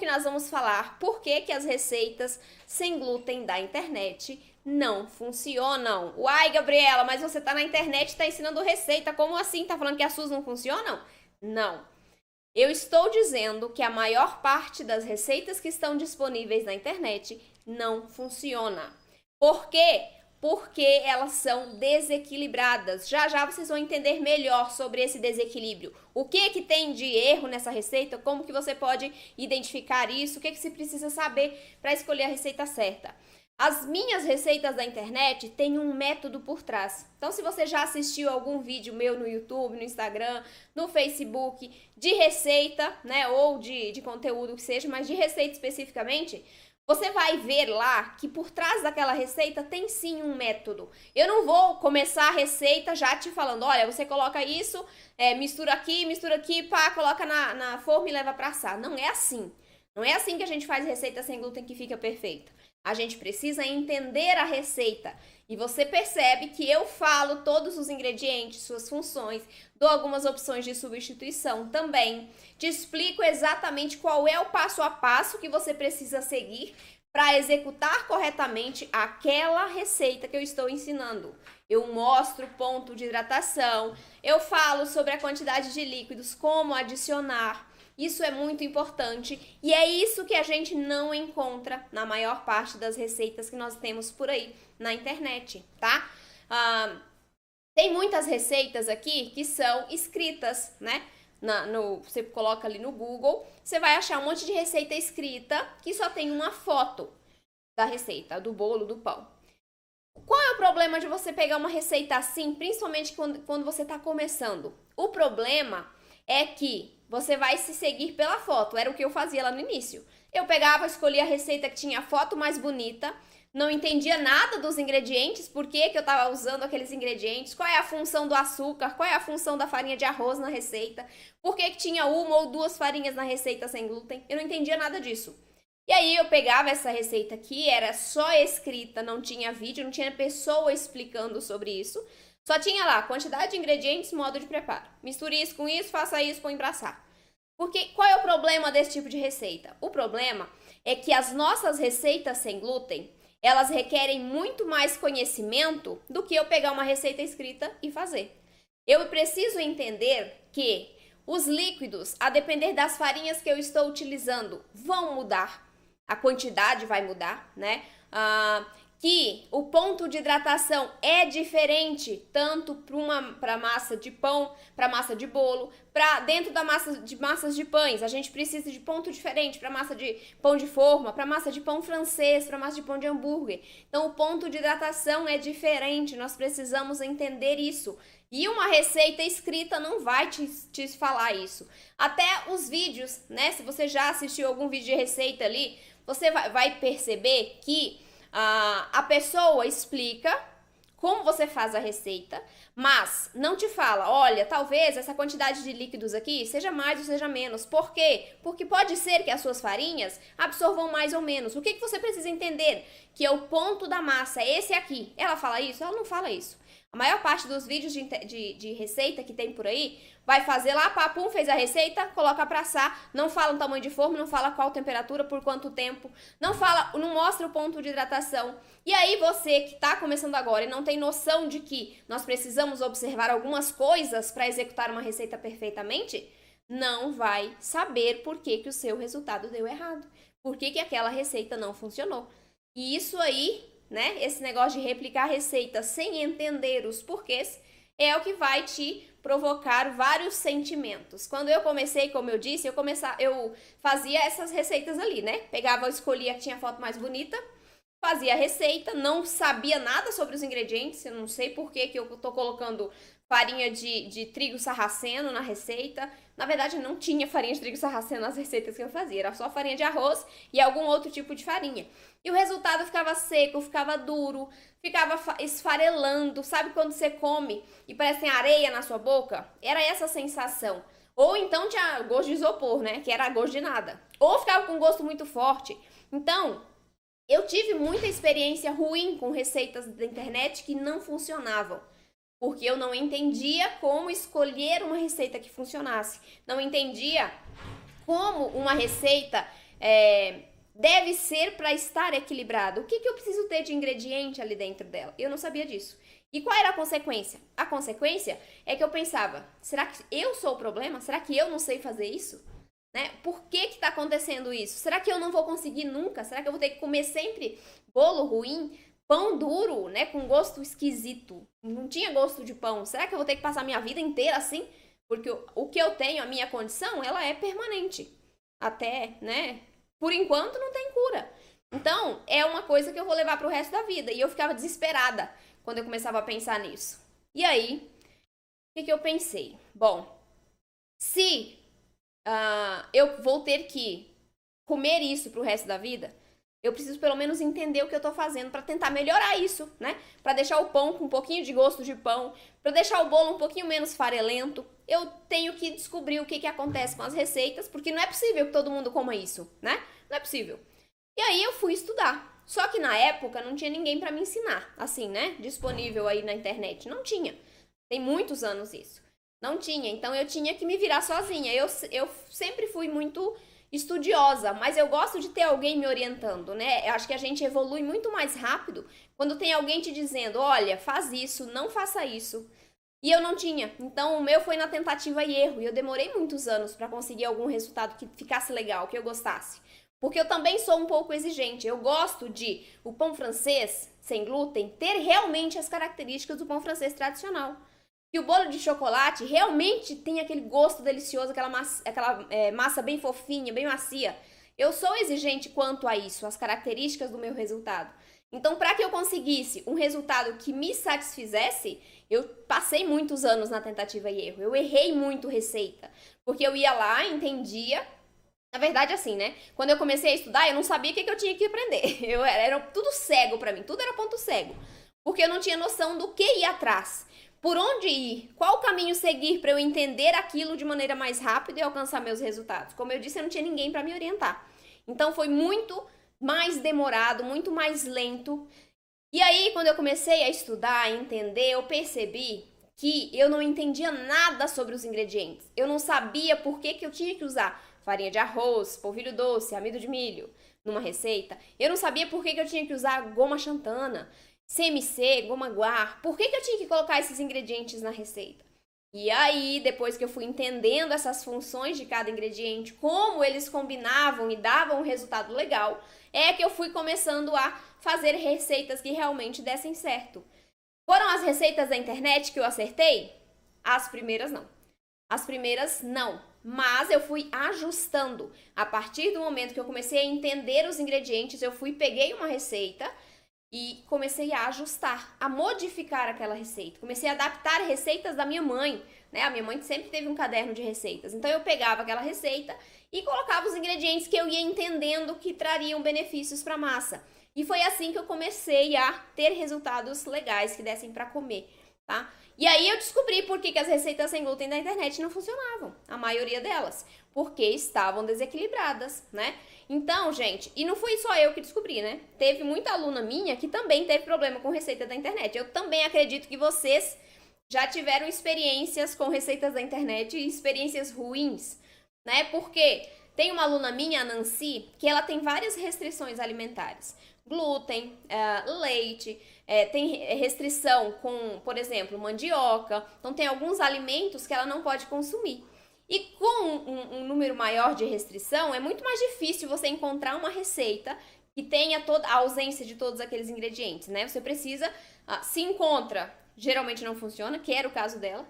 que nós vamos falar por que as receitas sem glúten da internet não funcionam. Uai, Gabriela, mas você tá na internet e tá ensinando receita, como assim? Tá falando que as suas não funcionam? Não. Eu estou dizendo que a maior parte das receitas que estão disponíveis na internet não funciona. Por quê? Porque elas são desequilibradas. Já já vocês vão entender melhor sobre esse desequilíbrio. O que tem de erro nessa receita, como que você pode identificar isso, o que você precisa saber para escolher a receita certa. As minhas receitas da internet têm um método por trás. Então, se você já assistiu algum vídeo meu no YouTube, no Instagram, no Facebook, de receita, né, ou de conteúdo que seja, mas de receita especificamente, você vai ver lá que por trás daquela receita tem sim um método. Eu não vou começar a receita já te falando, olha, você coloca isso, mistura aqui, pá, coloca na forma e leva para assar. Não é assim. Não é assim que a gente faz receita sem glúten que fica perfeita. A gente precisa entender a receita. E você percebe que eu falo todos os ingredientes, suas funções, dou algumas opções de substituição também. Te explico exatamente qual é o passo a passo que você precisa seguir para executar corretamente aquela receita que eu estou ensinando. Eu mostro o ponto de hidratação, eu falo sobre a quantidade de líquidos, como adicionar. Isso é muito importante e é isso que a gente não encontra na maior parte das receitas que nós temos por aí na internet, tá? Tem muitas receitas aqui que são escritas, né? Você coloca ali no Google, você vai achar um monte de receita escrita que só tem uma foto da receita, do bolo, do pão. Qual é o problema de você pegar uma receita assim, principalmente quando você está começando? O problema é que você vai se seguir pela foto, era o que eu fazia lá no início. Eu pegava, escolhia a receita que tinha a foto mais bonita, não entendia nada dos ingredientes, por que eu estava usando aqueles ingredientes, qual é a função do açúcar, qual é a função da farinha de arroz na receita, por que tinha uma ou duas farinhas na receita sem glúten, eu não entendia nada disso. E aí eu pegava essa receita aqui, era só escrita, não tinha vídeo, não tinha pessoa explicando sobre isso, só tinha lá quantidade de ingredientes, modo de preparo. Misture isso com isso, faça isso, põe pra assar. Porque qual é o problema desse tipo de receita? O problema é que as nossas receitas sem glúten, elas requerem muito mais conhecimento do que eu pegar uma receita escrita e fazer. Eu preciso entender que os líquidos, a depender das farinhas que eu estou utilizando, vão mudar. A quantidade vai mudar, né? Que o ponto de hidratação é diferente tanto para massa de pão, para massa de bolo, para dentro da massas de pães. A gente precisa de ponto diferente para massa de pão de forma, para massa de pão francês, para massa de pão de hambúrguer. Então o ponto de hidratação é diferente, nós precisamos entender isso. E uma receita escrita não vai te falar isso. Até os vídeos, né? Se você já assistiu algum vídeo de receita ali, você vai perceber que a pessoa explica como você faz a receita, mas não te fala, olha, talvez essa quantidade de líquidos aqui seja mais ou seja menos. Por quê? Porque pode ser que as suas farinhas absorvam mais ou menos. O que você precisa entender? Que é o ponto da massa, esse aqui. Ela fala isso? Ela não fala isso. A maior parte dos vídeos de receita que tem por aí vai fazer lá, papum, fez a receita, coloca pra assar, não fala o tamanho de forma, não fala qual temperatura, por quanto tempo, não mostra o ponto de hidratação. E aí você que tá começando agora e não tem noção de que nós precisamos observar algumas coisas para executar uma receita perfeitamente, não vai saber por que o seu resultado deu errado, por que aquela receita não funcionou. E isso aí, né, esse negócio de replicar receita sem entender os porquês é o que vai te provocar vários sentimentos. Quando eu comecei, como eu disse, eu fazia essas receitas ali, né? Pegava, escolhia que tinha a foto mais bonita, fazia a receita, não sabia nada sobre os ingredientes, eu não sei por que eu tô colocando farinha de trigo sarraceno na receita. Na verdade, não tinha farinha de trigo sarraceno nas receitas que eu fazia, era só farinha de arroz e algum outro tipo de farinha. E o resultado ficava seco, ficava duro, ficava esfarelando. Sabe quando você come e parece areia na sua boca? Era essa sensação. Ou então tinha gosto de isopor, né? Que era gosto de nada. Ou ficava com gosto muito forte. Então, eu tive muita experiência ruim com receitas da internet que não funcionavam. Porque eu não entendia como escolher uma receita que funcionasse. Não entendia como uma receita deve ser para estar equilibrado? O que eu preciso ter de ingrediente ali dentro dela? Eu não sabia disso. E qual era a consequência? A consequência é que eu pensava, será que eu sou o problema? Será que eu não sei fazer isso? Né? Por que está acontecendo isso? Será que eu não vou conseguir nunca? Será que eu vou ter que comer sempre bolo ruim, pão duro, né, com gosto esquisito? Não tinha gosto de pão. Será que eu vou ter que passar minha vida inteira assim? Porque o que eu tenho, a minha condição, ela é permanente. Até, né, por enquanto não tem cura. Então, é uma coisa que eu vou levar pro resto da vida. E eu ficava desesperada quando eu começava a pensar nisso. E aí, o que eu pensei? Bom, se eu vou ter que comer isso pro resto da vida, eu preciso pelo menos entender o que eu tô fazendo para tentar melhorar isso, né? Para deixar o pão com um pouquinho de gosto de pão, para deixar o bolo um pouquinho menos farelento. Eu tenho que descobrir o que acontece com as receitas, porque não é possível que todo mundo coma isso, né? Não é possível. E aí eu fui estudar. Só que na época não tinha ninguém para me ensinar, assim, né? Disponível aí na internet. Não tinha. Tem muitos anos isso. Não tinha. Então eu tinha que me virar sozinha. Eu sempre fui muito estudiosa, mas eu gosto de ter alguém me orientando, né? Eu acho que a gente evolui muito mais rápido quando tem alguém te dizendo, olha, faz isso, não faça isso. E eu não tinha. Então o meu foi na tentativa e erro. E eu demorei muitos anos para conseguir algum resultado que ficasse legal, que eu gostasse. Porque eu também sou um pouco exigente. Eu gosto de o pão francês sem glúten ter realmente as características do pão francês tradicional. Que o bolo de chocolate realmente tem aquele gosto delicioso, aquela massa bem fofinha, bem macia. Eu sou exigente quanto a isso, as características do meu resultado. Então, para que eu conseguisse um resultado que me satisfizesse, eu passei muitos anos na tentativa e erro. Eu errei muito receita, porque eu ia lá, entendia. Na verdade, assim, né? Quando eu comecei a estudar, eu não sabia o que eu tinha que aprender. Era tudo cego para mim, tudo era ponto cego. Porque eu não tinha noção do que ir atrás. Por onde ir? Qual caminho seguir para eu entender aquilo de maneira mais rápida e alcançar meus resultados? Como eu disse, eu não tinha ninguém para me orientar. Então foi muito mais demorado, muito mais lento. E aí, quando eu comecei a estudar, a entender, eu percebi que eu não entendia nada sobre os ingredientes. Eu não sabia por que eu tinha que usar farinha de arroz, polvilho doce, amido de milho numa receita. Eu não sabia por que eu tinha que usar goma xantana, CMC, goma guar. Por que eu tinha que colocar esses ingredientes na receita? E aí, depois que eu fui entendendo essas funções de cada ingrediente, como eles combinavam e davam um resultado legal, é que eu fui começando a fazer receitas que realmente dessem certo. Foram as receitas da internet que eu acertei? As primeiras não. As primeiras não. Mas eu fui ajustando. A partir do momento que eu comecei a entender os ingredientes, peguei uma receita e comecei a ajustar, a modificar aquela receita. Comecei a adaptar receitas da minha mãe, né? A minha mãe sempre teve um caderno de receitas. Então eu pegava aquela receita e colocava os ingredientes que eu ia entendendo que trariam benefícios para a massa. E foi assim que eu comecei a ter resultados legais que dessem para comer, tá? E aí eu descobri por que as receitas sem glúten da internet não funcionavam, a maioria delas, porque estavam desequilibradas, né? Então, gente, e não fui só eu que descobri, né? Teve muita aluna minha que também teve problema com receita da internet. Eu também acredito que vocês já tiveram experiências com receitas da internet e experiências ruins, né? Porque tem uma aluna minha, a Nancy, que ela tem várias restrições alimentares. Glúten, leite, tem restrição com, por exemplo, mandioca. Então, tem alguns alimentos que ela não pode consumir. E com um número maior de restrição, é muito mais difícil você encontrar uma receita que tenha toda a ausência de todos aqueles ingredientes, né? Você precisa, se encontra, geralmente não funciona, que era o caso dela.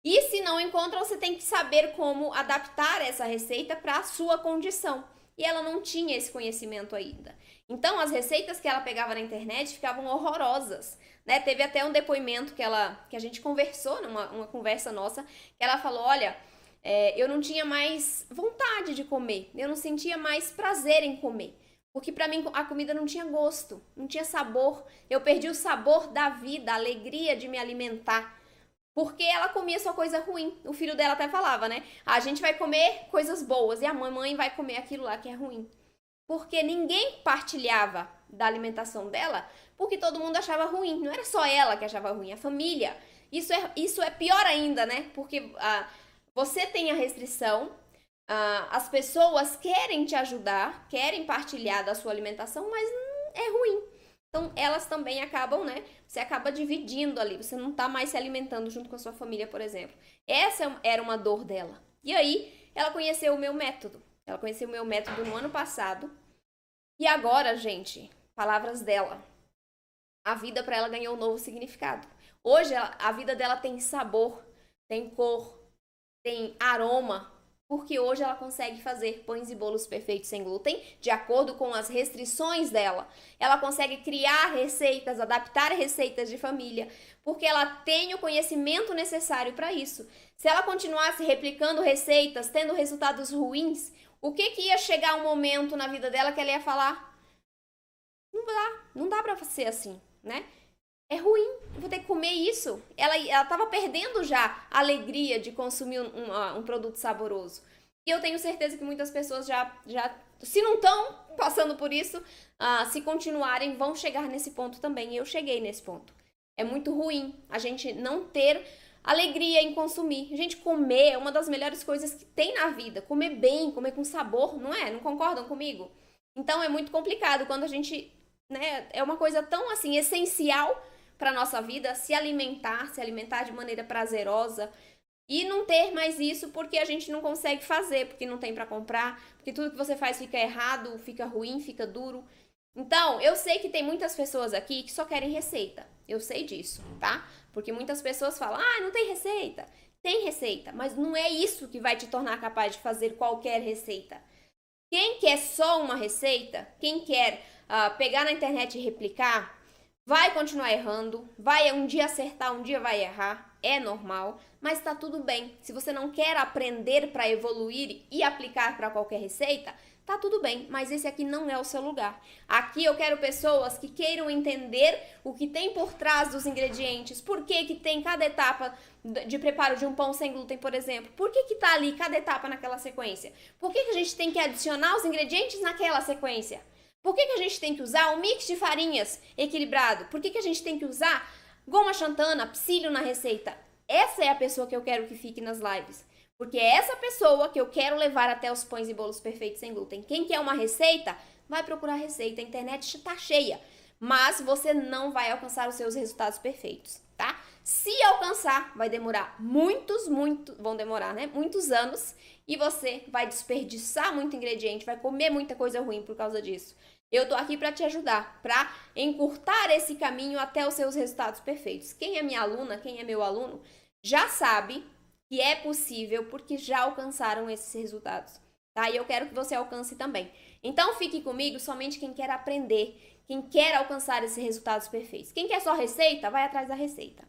E se não encontra, você tem que saber como adaptar essa receita para a sua condição. E ela não tinha esse conhecimento ainda. Então, as receitas que ela pegava na internet ficavam horrorosas, né? Teve até um depoimento que a gente conversou, numa conversa nossa, que ela falou, olha, eu não tinha mais vontade de comer, eu não sentia mais prazer em comer. Porque pra mim a comida não tinha gosto, não tinha sabor. Eu perdi o sabor da vida, a alegria de me alimentar. Porque ela comia só coisa ruim. O filho dela até falava, né? A gente vai comer coisas boas e a mamãe vai comer aquilo lá que é ruim. Porque ninguém partilhava da alimentação dela, porque todo mundo achava ruim. Não era só ela que achava ruim, a família. Isso é pior ainda, né? Porque você tem a restrição, As pessoas querem te ajudar, querem partilhar da sua alimentação, mas é ruim. Então, elas também acabam, né? Você acaba dividindo ali, você não tá mais se alimentando junto com a sua família, por exemplo. Essa era uma dor dela. E aí, ela conheceu o meu método. Ela conheceu o meu método no ano passado. E agora, gente, palavras dela. A vida para ela ganhou um novo significado. Hoje, a vida dela tem sabor, tem cor, tem aroma, porque hoje ela consegue fazer pães e bolos perfeitos sem glúten, de acordo com as restrições dela. Ela consegue criar receitas, adaptar receitas de família, porque ela tem o conhecimento necessário para isso. Se ela continuasse replicando receitas, tendo resultados ruins, o que ia chegar um momento na vida dela que ela ia falar? Não dá para ser assim, né? É ruim, vou ter que comer isso. Ela tava perdendo já a alegria de consumir um produto saboroso. E eu tenho certeza que muitas pessoas já se não estão passando por isso, se continuarem, vão chegar nesse ponto também. Eu cheguei nesse ponto. É muito ruim a gente não ter alegria em consumir. Gente, comer é uma das melhores coisas que tem na vida. Comer bem, comer com sabor, não é? Não concordam comigo? Então é muito complicado quando a gente, né, é uma coisa tão assim essencial para nossa vida, se alimentar de maneira prazerosa e não ter mais isso porque a gente não consegue fazer, porque não tem para comprar, porque tudo que você faz fica errado, fica ruim, fica duro. Então, eu sei que tem muitas pessoas aqui que só querem receita. Eu sei disso, tá? Porque muitas pessoas falam: "Ah, não tem receita". Tem receita, mas não é isso que vai te tornar capaz de fazer qualquer receita. Quem quer só uma receita, quem quer pegar na internet e replicar, vai continuar errando, vai um dia acertar, um dia vai errar, é normal, mas tá tudo bem. Se você não quer aprender para evoluir e aplicar para qualquer receita, tá tudo bem, mas esse aqui não é o seu lugar. Aqui eu quero pessoas que queiram entender o que tem por trás dos ingredientes, por que tem cada etapa de preparo de um pão sem glúten, por exemplo. Por que tá ali cada etapa naquela sequência? Por que a gente tem que adicionar os ingredientes naquela sequência? Por que a gente tem que usar um mix de farinhas equilibrado? Por que a gente tem que usar goma xantana, psyllium na receita? Essa é a pessoa que eu quero que fique nas lives. Porque é essa pessoa que eu quero levar até os pães e bolos perfeitos sem glúten. Quem quer uma receita, vai procurar receita. A internet está cheia. Mas você não vai alcançar os seus resultados perfeitos, tá? Se alcançar, vai demorar vão demorar, né? Muitos anos. E você vai desperdiçar muito ingrediente, vai comer muita coisa ruim por causa disso. Eu tô aqui para te ajudar, para encurtar esse caminho até os seus resultados perfeitos. Quem é minha aluna, quem é meu aluno, já sabe que é possível porque já alcançaram esses resultados, tá? E eu quero que você alcance também. Então fique comigo somente quem quer aprender, quem quer alcançar esses resultados perfeitos. Quem quer só receita, vai atrás da receita.